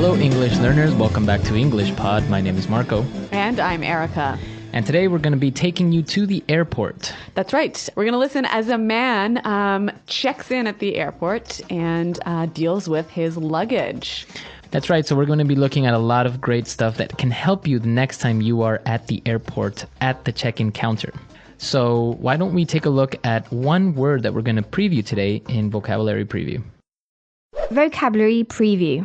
Hello, English learners. Welcome back to EnglishPod. My name is Marco. And I'm Erica. And today we're going to be taking you to the airport. That's right. We're going to listen as a man checks in at the airport and deals with his luggage. That's right. So we're going to be looking at a lot of great stuff that can help you the next time you are at the airport at the check-in counter. So why don't we take a look at one word that we're going to preview today in Vocabulary Preview. Vocabulary Preview.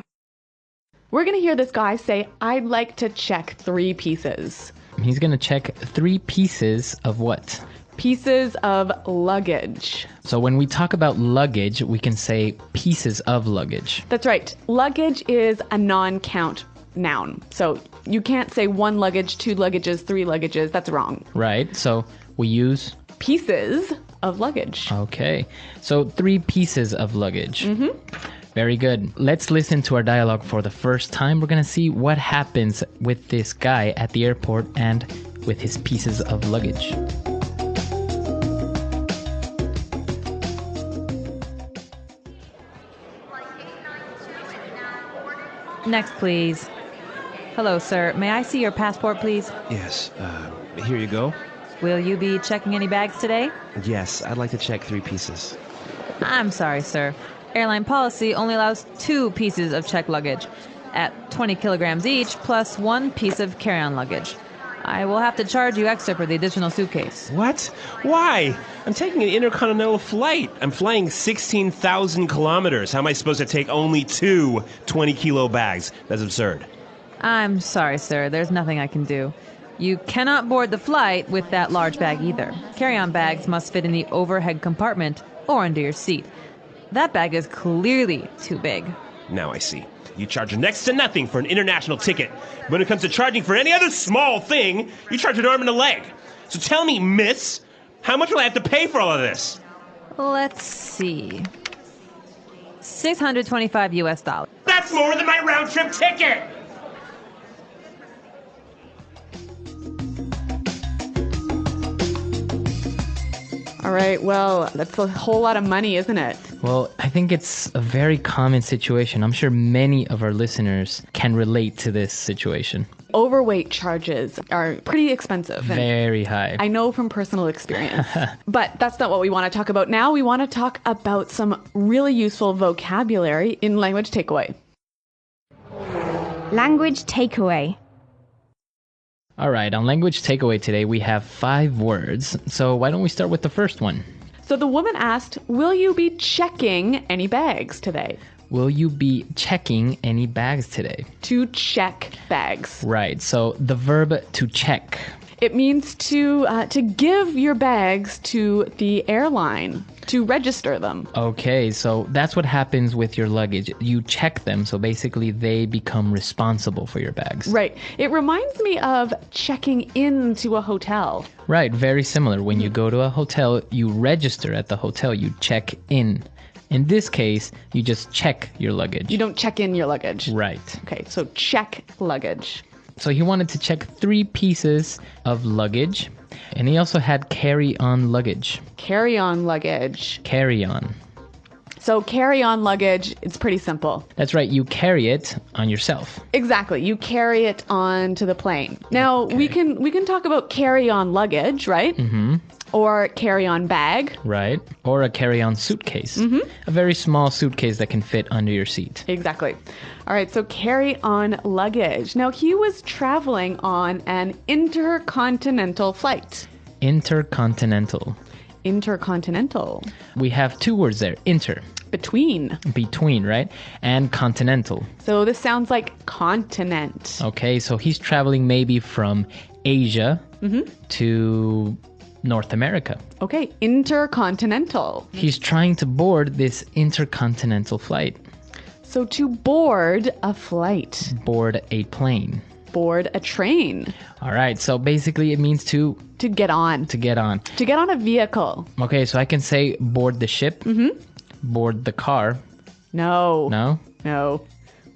We're going to hear this guy say, I'd like to check 3 pieces. He's going to check 3 pieces of what? Pieces of luggage. So when we talk about luggage, we can say pieces of luggage. That's right. Luggage is a non-count noun. So you can't say 1 luggage, 2 luggages, 3 luggages. That's wrong. Right. So we use pieces of luggage. Okay. So 3 pieces of luggage. Very good. Let's listen to our dialogue for the first time. We're going to see what happens with this guy at the airport and with his pieces of luggage. Next, please. Hello, sir. May I see your passport, please? Yes, here you go. Will you be checking any bags today? Yes, I'd like to check 3 pieces. I'm sorry, sir. Airline policy only allows 2 pieces of checked luggage at 20 kilograms each, plus 1 piece of carry-on luggage. I will have to charge you extra for the additional suitcase. What? Why? I'm taking an intercontinental flight. I'm flying 16,000 kilometers. How am I supposed to take only 2 20-kilo bags? That's absurd. I'm sorry, sir. There's nothing I can do. You cannot board the flight with that large bag either. Carry-on bags must fit in the overhead compartment or under your seat. That bag is clearly too big. Now I see. You charge next to nothing for an international ticket. When it comes to charging for any other small thing, you charge an arm and a leg. So tell me, miss, how much will I have to pay for all of this? Let's see. $625 US. That's more than my round-trip ticket! All right, well, that's a whole lot of money, isn't it? Well, I think it's a very common situation. I'm sure many of our listeners can relate to this situation. Overweight charges are pretty expensive. Very high. I know from personal experience. But that's not what we want to talk about now. We want to talk about some really useful vocabulary in Language Takeaway. Language Takeaway. All right, on Language Takeaway today, we have 5 words. So why don't we start with the first one? So the woman asked, will you be checking any bags today? Will you be checking any bags today? To check bags. Right, so the verb to check. It means to give your bags to the airline, to register them. Okay, so that's what happens with your luggage. You check them, so basically they become responsible for your bags. Right. It reminds me of checking into a hotel. Right, very similar. When you go to a hotel, you register at the hotel, you check in. In this case, you just check your luggage. You don't check in your luggage. Right. Okay, so check luggage. So he wanted to check 3 pieces of luggage, and he also had carry-on luggage. Carry-on luggage. Carry-on. So carry-on luggage, it's pretty simple. That's right, you carry it on yourself. Exactly, you carry it onto the plane. Now, we can talk about carry-on luggage, right? Mm-hmm. Or carry-on bag. Right, or a carry-on suitcase. Mm-hmm. A very small suitcase that can fit under your seat. Exactly. All right, so carry-on luggage. Now, he was traveling on an intercontinental flight. Intercontinental. Intercontinental. We have 2 words there, inter. Between. Between, right? And continental. So this sounds like continent. Okay, so he's traveling maybe from Asia to North America. Okay, intercontinental. He's trying to board this intercontinental flight. So to board a flight. Board a plane. Board a train. All right, so basically it means to get on. To get on. To get on a vehicle. Okay, so I can say board the ship. Board the car. No. No? No.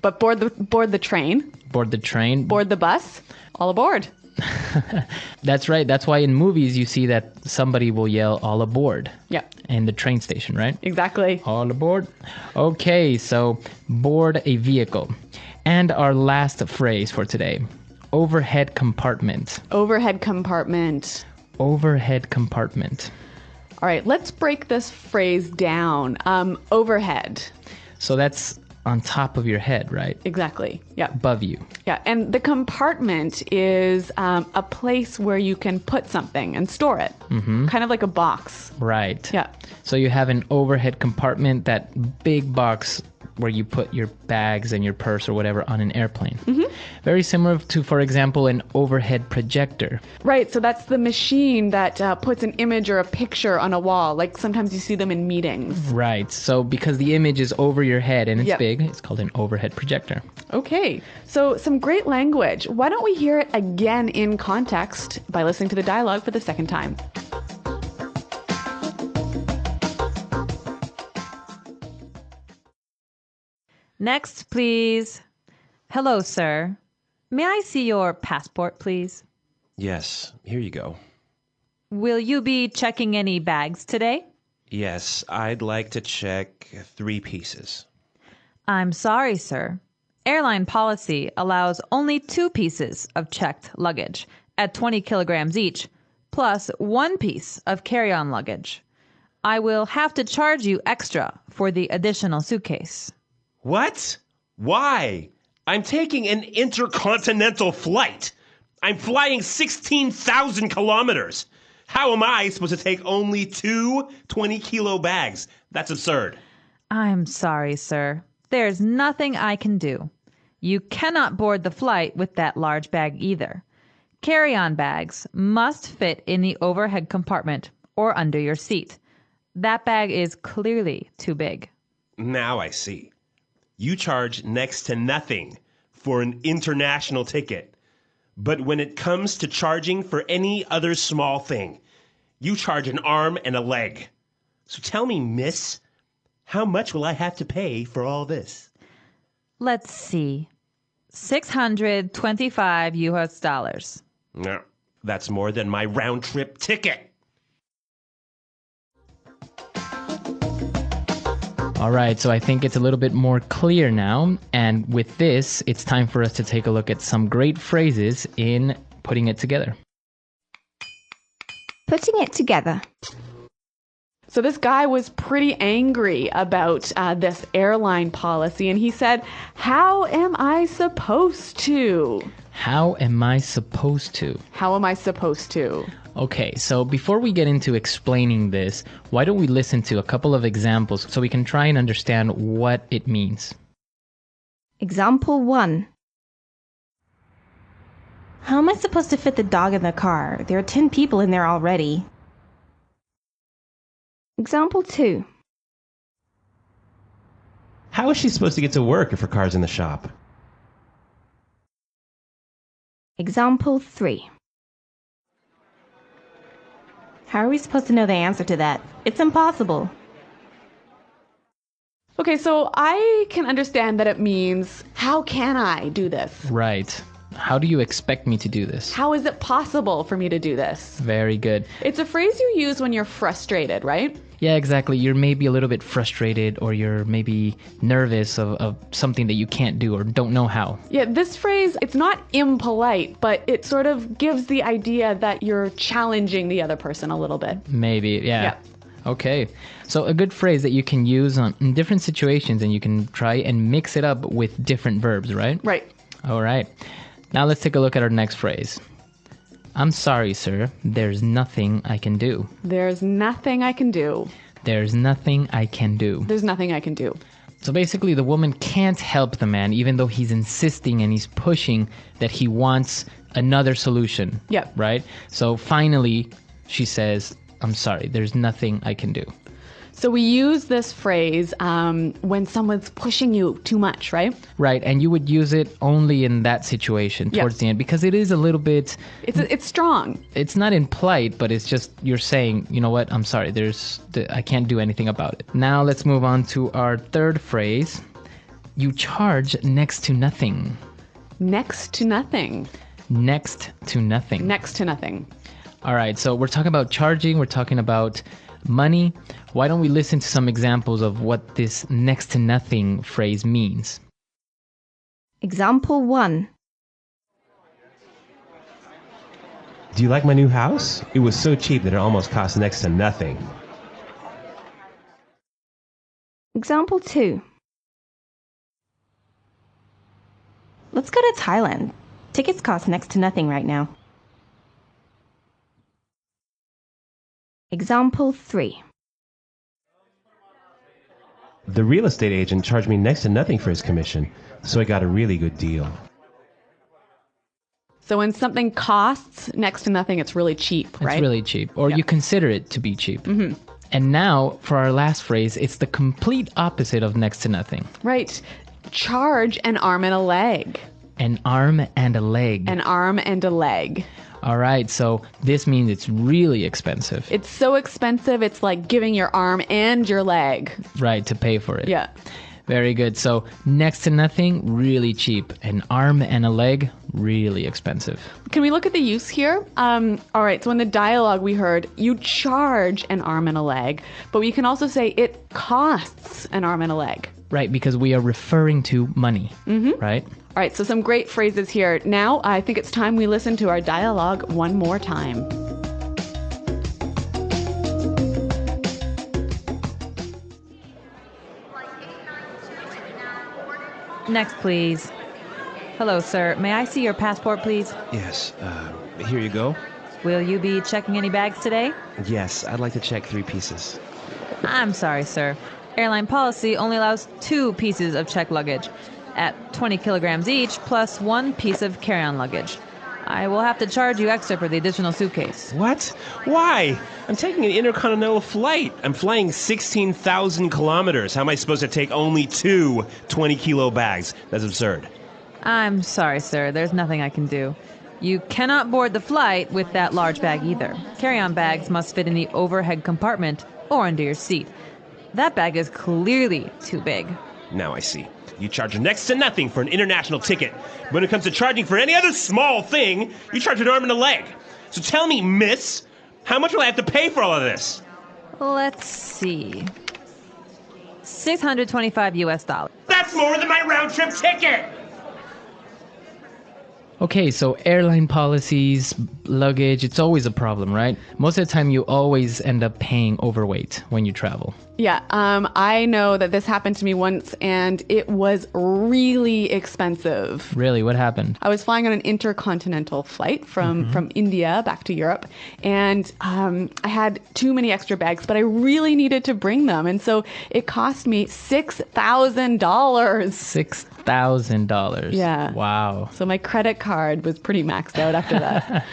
But board the train. Board the train. Board the bus. All aboard. That's right. That's why in movies you see that somebody will yell all aboard. Yeah. In the train station, right? Exactly. All aboard. Okay, so board a vehicle. And our last phrase for today, overhead compartment. Overhead compartment. Overhead compartment. All right, let's break this phrase down. Overhead. So that's on top of your head, right? Exactly. Yeah. Above you. Yeah. And the compartment is a place where you can put something and store it. Kind of like a box. Right. Yeah. So you have an overhead compartment, that big box where you put your bags and your purse or whatever on an airplane. Very similar to, for example, an overhead projector. Right. So that's the machine that puts an image or a picture on a wall. Like sometimes you see them in meetings. Right. So because the image is over your head and it's Yep. big, it's called an overhead projector. Okay. So some great language. Why don't we hear it again in context by listening to the dialogue for the second time? Next, please. Hello, sir. May I see your passport, please? Yes, here you go. Will you be checking any bags today? Yes, I'd like to check 3 pieces. I'm sorry, sir. Airline policy allows only 2 pieces of checked luggage at 20 kilograms each, plus 1 piece of carry-on luggage. I will have to charge you extra for the additional suitcase. What? Why? I'm taking an intercontinental flight. I'm flying 16,000 kilometers. How am I supposed to take only 2 20-kilo bags? That's absurd. I'm sorry, sir. There's nothing I can do. You cannot board the flight with that large bag either. Carry-on bags must fit in the overhead compartment or under your seat. That bag is clearly too big. Now I see. You charge next to nothing for an international ticket. But when it comes to charging for any other small thing, you charge an arm and a leg. So tell me, miss, how much will I have to pay for all this? Let's see. $625 US. No, that's more than my round-trip ticket. All right, so I think it's a little bit more clear now. And with this, it's time for us to take a look at some great phrases in putting it together. Putting it together. So this guy was pretty angry about this airline policy, and he said, "How am I supposed to? How am I supposed to? How am I supposed to?" Okay, so before we get into explaining this, why don't we listen to a couple of examples so we can try and understand what it means? Example 1. How am I supposed to fit the dog in the car? There are 10 people in there already. Example 2. How is she supposed to get to work if her car's in the shop? Example 3. How are we supposed to know the answer to that? It's impossible. Okay, so I can understand that it means, how can I do this? Right. How do you expect me to do this? How is it possible for me to do this? Very good. It's a phrase you use when you're frustrated, right? Yeah, exactly. You're maybe a little bit frustrated or you're maybe nervous of something that you can't do or don't know how. Yeah, this phrase, it's not impolite, but it sort of gives the idea that you're challenging the other person a little bit. Maybe, yeah. Yeah. Okay. So a good phrase that you can use in different situations and you can try and mix it up with different verbs, right? Right. All right. Now let's take a look at our next phrase. I'm sorry, sir. There's nothing I can do. There's nothing I can do. There's nothing I can do. There's nothing I can do. So basically, the woman can't help the man, even though he's insisting and he's pushing that he wants another solution. Yep. Right? So finally, she says, I'm sorry, there's nothing I can do. So we use this phrase when someone's pushing you too much, right? Right, and you would use it only in that situation Yep. towards the end because it is a little bit, It's strong. it's not impolite, but it's just you're saying, you know what, I'm sorry, I can't do anything about it. Now let's move on to our third phrase. You charge next to nothing. Next to nothing. Next to nothing. Next to nothing. All right, so we're talking about charging, we're talking about money. Why don't we listen to some examples of what this next to nothing phrase means? Example 1. Do you like my new house? It was so cheap that it almost cost next to nothing. Example 2. Let's go to Thailand. Tickets cost next to nothing right now. Example 3. The real estate agent charged me next to nothing for his commission, so I got a really good deal. So when something costs next to nothing, it's really cheap, right? It's really cheap, or you consider it to be cheap. Mm-hmm. And now, for our last phrase, it's the complete opposite of next to nothing. Right. Charge an arm and a leg. An arm and a leg. An arm and a leg. All right, so this means it's really expensive. It's so expensive, it's like giving your arm and your leg. Right, to pay for it. Yeah. Very good. So next to nothing, really cheap. An arm and a leg, really expensive. Can we look at the use here? All right, so in the dialogue we heard, you charge an arm and a leg, but we can also say it costs an arm and a leg. Right, because we are referring to money, right? All right, so some great phrases here. Now, I think it's time we listen to our dialogue one more time. Next, please. Hello, sir. May I see your passport, please? Yes, here you go. Will you be checking any bags today? Yes, I'd like to check 3 pieces. I'm sorry, sir. Airline policy only allows 2 pieces of checked luggage at 20 kilograms each, plus 1 piece of carry-on luggage. I will have to charge you extra for the additional suitcase. What? Why? I'm taking an intercontinental flight. I'm flying 16,000 kilometers. How am I supposed to take only 2 20-kilo bags? That's absurd. I'm sorry, sir. There's nothing I can do. You cannot board the flight with that large bag either. Carry-on bags must fit in the overhead compartment or under your seat. That bag is clearly too big. Now I see. You charge next to nothing for an international ticket. When it comes to charging for any other small thing, you charge an arm and a leg. So tell me, miss, how much will I have to pay for all of this? Let's see. $625 US. That's more than my round-trip ticket! Okay, so airline policies, luggage, it's always a problem, right? Most of the time you always end up paying overweight when you travel. Yeah, I know that this happened to me once, and it was really expensive. Really, what happened? I was flying on an intercontinental flight from India back to Europe, and I had too many extra bags, but I really needed to bring them, and so it cost me $6,000. $6,000. Yeah. Wow. So my credit card was pretty maxed out after that.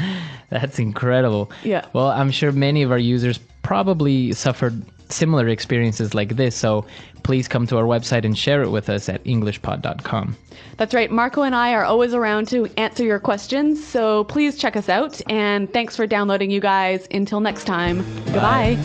That's incredible. Yeah. Well, I'm sure many of our users probably suffered similar experiences like this, so please come to our website and share it with us at EnglishPod.com. That's right. Marco and I are always around to answer your questions, so please check us out. And thanks for downloading, you guys. Until next time, goodbye.